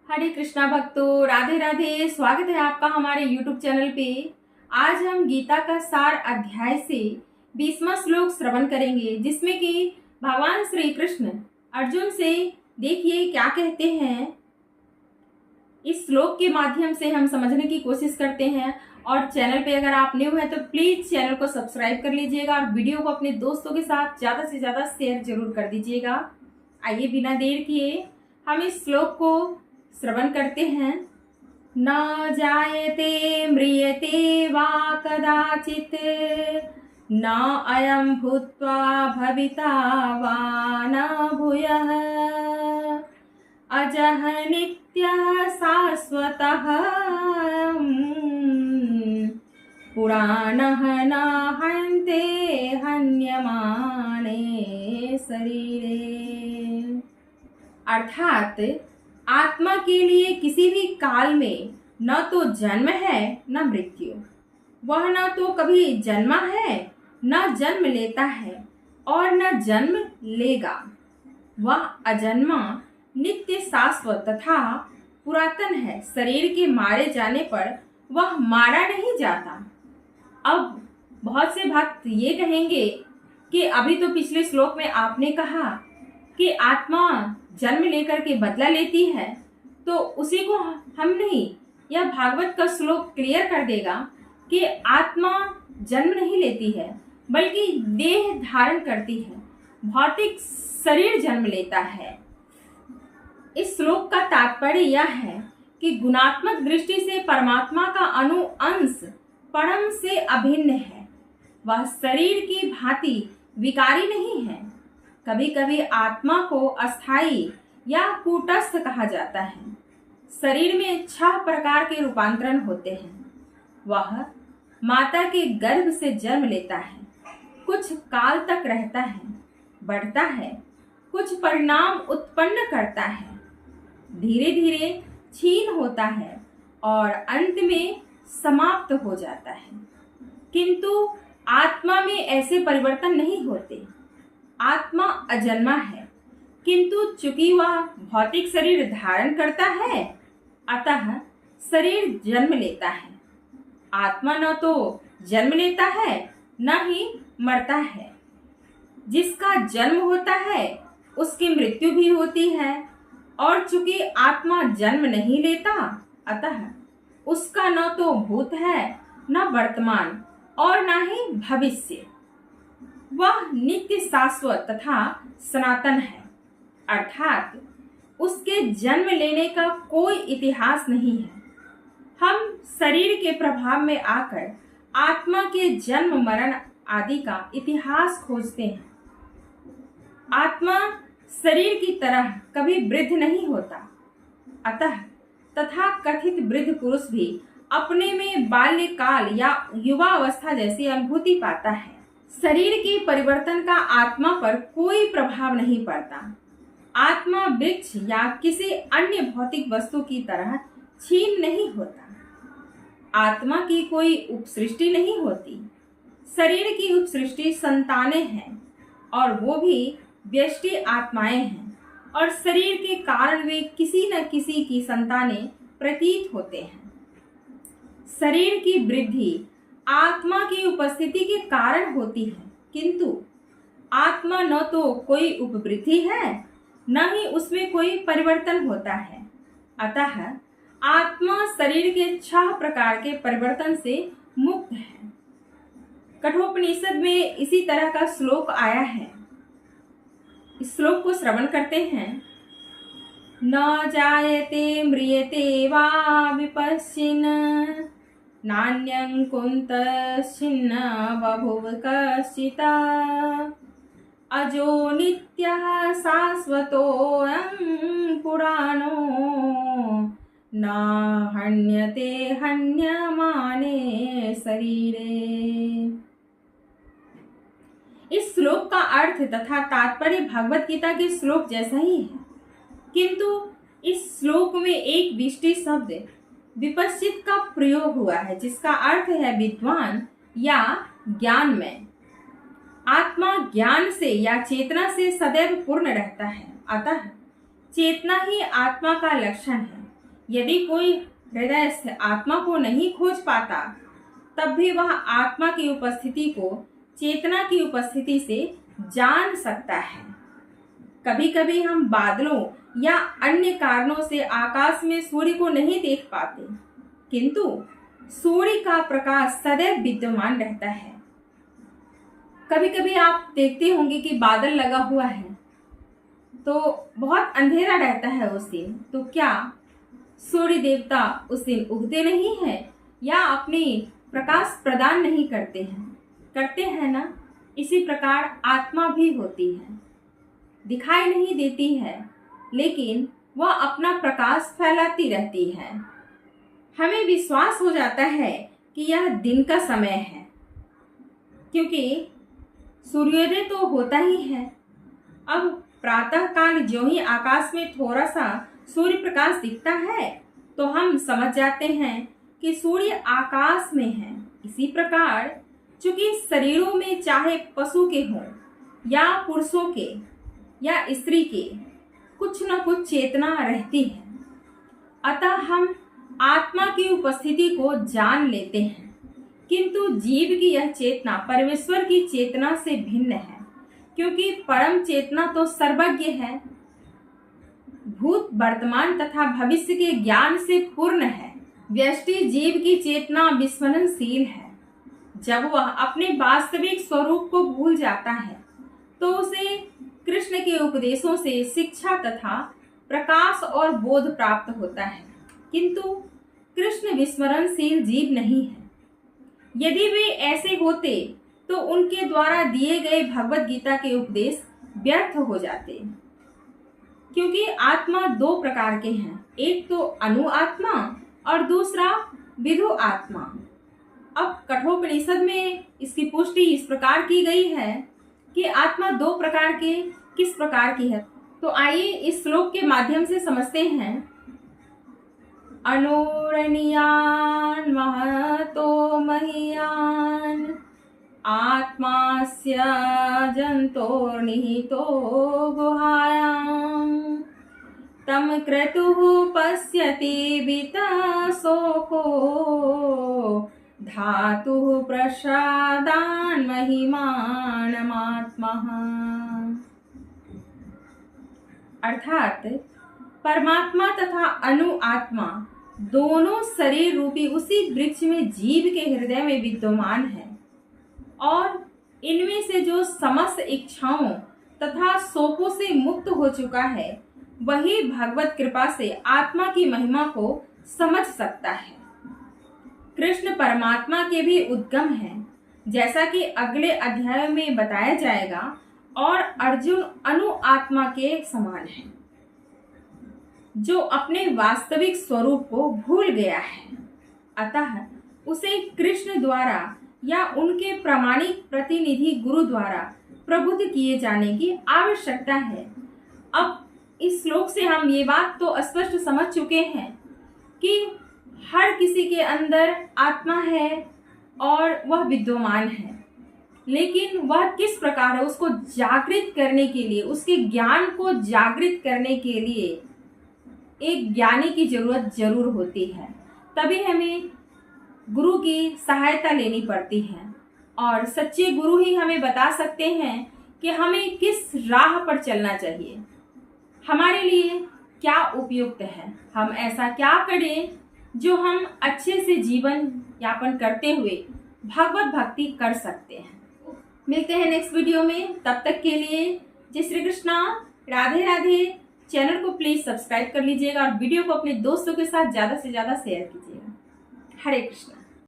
हरे कृष्णा भक्तों, राधे राधे। स्वागत है आपका हमारे YouTube चैनल पे। आज हम गीता का सार अध्याय से 20वां श्लोक श्रवण करेंगे, जिसमें कि भगवान श्री कृष्ण अर्जुन से देखिए क्या कहते हैं। इस श्लोक के माध्यम से हम समझने की कोशिश करते हैं। और चैनल पे अगर आप न्यू हैं तो प्लीज चैनल को सब्सक्राइब कर लीजिएगा और वीडियो को अपने दोस्तों के साथ ज्यादा से ज्यादा शेयर जरूर कर दीजिएगा। आइए बिना देर किए हम इस श्लोक को श्रवण करते हैं। न जायते म्रियते वा कदाचित् न अयं भूत्वा भविता वा न भूयः अजः नित्यः शाश्वतः पुराणः न हन्ते हन्यमाने शरीरे। अर्थात आत्मा के लिए किसी भी काल में न तो जन्म है न मृत्यु। वह न तो कभी जन्मा है न जन्म लेता है और न जन्म लेगा। वह अजन्मा, नित्य, शाश्वत तथा पुरातन है। शरीर के मारे जाने पर वह मारा नहीं जाता। अब बहुत से भक्त ये कहेंगे कि अभी तो पिछले श्लोक में आपने कहा कि आत्मा जन्म लेकर के बदला लेती है, तो उसी को हम नहीं, यह भागवत का श्लोक क्लियर कर देगा कि आत्मा जन्म नहीं लेती है बल्कि देह धारण करती है, भौतिक शरीर जन्म लेता है। इस श्लोक का तात्पर्य यह है कि गुणात्मक दृष्टि से परमात्मा का अणु अंश परम से अभिन्न है। वह शरीर की भांति विकारी नहीं है। कभी कभी आत्मा को अस्थाई या कूटस्थ कहा जाता है। शरीर में 6 प्रकार के रूपांतरण होते हैं। वह माता के गर्भ से जन्म लेता है, कुछ काल तक रहता है, बढ़ता है, कुछ परिणाम उत्पन्न करता है, धीरे धीरे क्षीण होता है और अंत में समाप्त हो जाता है। किंतु आत्मा में ऐसे परिवर्तन नहीं होते। आत्मा अजन्मा है, किंतु चूंकि वह भौतिक शरीर धारण करता है, अतः शरीर जन्म लेता है। आत्मा न तो जन्म लेता है न ही मरता है। जिसका जन्म होता है उसकी मृत्यु भी होती है, और चूंकि आत्मा जन्म नहीं लेता, अतः उसका न तो भूत है न वर्तमान और न ही भविष्य। वह नित्य, शाश्वत तथा सनातन है। अर्थात उसके जन्म लेने का कोई इतिहास नहीं है। हम शरीर के प्रभाव में आकर आत्मा के जन्म मरण आदि का इतिहास खोजते हैं। आत्मा शरीर की तरह कभी वृद्ध नहीं होता। अतः तथा कथित वृद्ध पुरुष भी अपने में बाल्यकाल या युवा अवस्था जैसी अनुभूति पाता है। शरीर के परिवर्तन का आत्मा पर कोई प्रभाव नहीं पड़ता। आत्मा वृक्ष या किसी अन्य भौतिक वस्तु की तरह क्षीण नहीं होता। आत्मा की कोई उपसृष्टि नहीं होती। शरीर की उपसृष्टि संतानें हैं, और वो भी व्यष्टि आत्माएं हैं, और शरीर के कारण वे किसी न किसी की संतानें प्रतीत होते हैं। शरीर की वृद्धि आत्मा की उपस्थिति के कारण होती है, किंतु आत्मा न तो कोई उपवृद्धि है न ही उसमें कोई परिवर्तन होता है। अतः आत्मा शरीर के 6 प्रकार के परिवर्तन से मुक्त है। कठोपनिषद में इसी तरह का श्लोक आया है। इस श्लोक को श्रवण करते हैं। न जायते म्रियते वा विपश्चिन् नान्यं कुन्तश्चिन्न बभुव कश्चित् अजो नित्यः शाश्वतोऽयं पुराणो न हन्यते हन्यमाने शरीरे। इस श्लोक का अर्थ तथा तात्पर्य भगवत गीता के श्लोक जैसा ही है, किंतु इस श्लोक में एक विष्टि शब्द विपश्चित का प्रयोग हुआ है, जिसका अर्थ है विद्वान या ज्ञानमय। आत्मा ज्ञान से या चेतना से सदैव पूर्ण रहता है, अतः चेतना ही आत्मा का लक्षण है। यदि कोई हृदय से आत्मा को नहीं खोज पाता, तब भी वह आत्मा की उपस्थिति को चेतना की उपस्थिति से जान सकता है। कभी कभी हम बादलों या अन्य कारणों से आकाश में सूर्य को नहीं देख पाते, किंतु सूर्य का प्रकाश सदैव विद्यमान रहता है। कभी कभी आप देखते होंगे कि बादल लगा हुआ है तो बहुत अंधेरा रहता है उस दिन, तो क्या सूर्य देवता उस दिन उगते नहीं है या अपने प्रकाश प्रदान नहीं करते हैं? करते हैं ना। इसी प्रकार आत्मा भी होती है, दिखाई नहीं देती है, लेकिन वह अपना प्रकाश फैलाती रहती है। हमें विश्वास हो जाता है कि यह दिन का समय है, क्योंकि सूर्योदय तो होता ही है। अब प्रातः काल जो ही आकाश में थोड़ा सा सूर्य प्रकाश दिखता है तो हम समझ जाते हैं कि सूर्य आकाश में है। इसी प्रकार चूंकि शरीरों में चाहे पशु के हों या पुरुषों के या स्त्री के कुछ न कुछ चेतना रहती है, अतः हम आत्मा की उपस्थिति को जान लेते हैं। किंतु जीव की यह चेतना परमेश्वर की चेतना से भिन्न है, क्योंकि परम चेतना तो सर्वज्ञ है, भूत वर्तमान तथा भविष्य के ज्ञान से पूर्ण है। व्यष्टि जीव की चेतना विस्मरणशील है। जब वह अपने वास्तविक स्वरूप को भूल जाता है तो उसे कृष्ण के उपदेशों से शिक्षा तथा प्रकाश और बोध प्राप्त होता है, किंतु कृष्ण विस्मरणशील जीव नहीं है। यदि वे ऐसे होते तो उनके द्वारा दिए गए भगवत गीता के उपदेश व्यर्थ हो जाते, क्योंकि आत्मा दो प्रकार के हैं, एक तो अनु आत्मा और दूसरा विदु आत्मा। अब कठोपनिषद में इसकी पुष्टि इस प्रकार की गई है कि आत्मा दो प्रकार के किस प्रकार की है। तो आइए इस श्लोक के माध्यम से समझते हैं। अनुरणीयान महतो महीयान आत्मास्य जन्तोर्निहितो गुहायां तम क्रतुः पश्यति वितशोको धातुः प्रसादान् महिमानमात्मः। अर्थात परमात्मा तथा अनु आत्मा दोनों शरीर रूपी उसी वृक्ष में जीव के हृदय में विद्यमान है, और इनमें से जो समस्त इच्छाओं तथा शोकों से मुक्त हो चुका है वही भगवत कृपा से आत्मा की महिमा को समझ सकता है। कृष्ण परमात्मा के भी उद्गम हैं, जैसा कि अगले अध्याय में बताया जाएगा, और अर्जुन अनु आत्मा के समान है जो अपने वास्तविक स्वरूप को भूल गया है। अतः उसे कृष्ण द्वारा या उनके प्रामाणिक प्रतिनिधि गुरु द्वारा प्रबुद्ध किए जाने की आवश्यकता है। अब इस श्लोक से हम ये बात तो स्पष्ट समझ चुके हैं कि हर किसी के अंदर आत्मा है और वह विद्यमान है, लेकिन वह किस प्रकार है उसको जागृत करने के लिए, उसके ज्ञान को जागृत करने के लिए एक ज्ञानी की जरूरत जरूर होती है। तभी हमें गुरु की सहायता लेनी पड़ती है, और सच्चे गुरु ही हमें बता सकते हैं कि हमें किस राह पर चलना चाहिए, हमारे लिए क्या उपयुक्त है, हम ऐसा क्या करें जो हम अच्छे से जीवन यापन करते हुए भगवत भक्ति कर सकते हैं। मिलते हैं नेक्स्ट वीडियो में, तब तक के लिए जय श्री कृष्णा, राधे राधे। चैनल को प्लीज सब्सक्राइब कर लीजिएगा और वीडियो को अपने दोस्तों के साथ ज़्यादा से ज़्यादा शेयर कीजिएगा। हरे कृष्णा।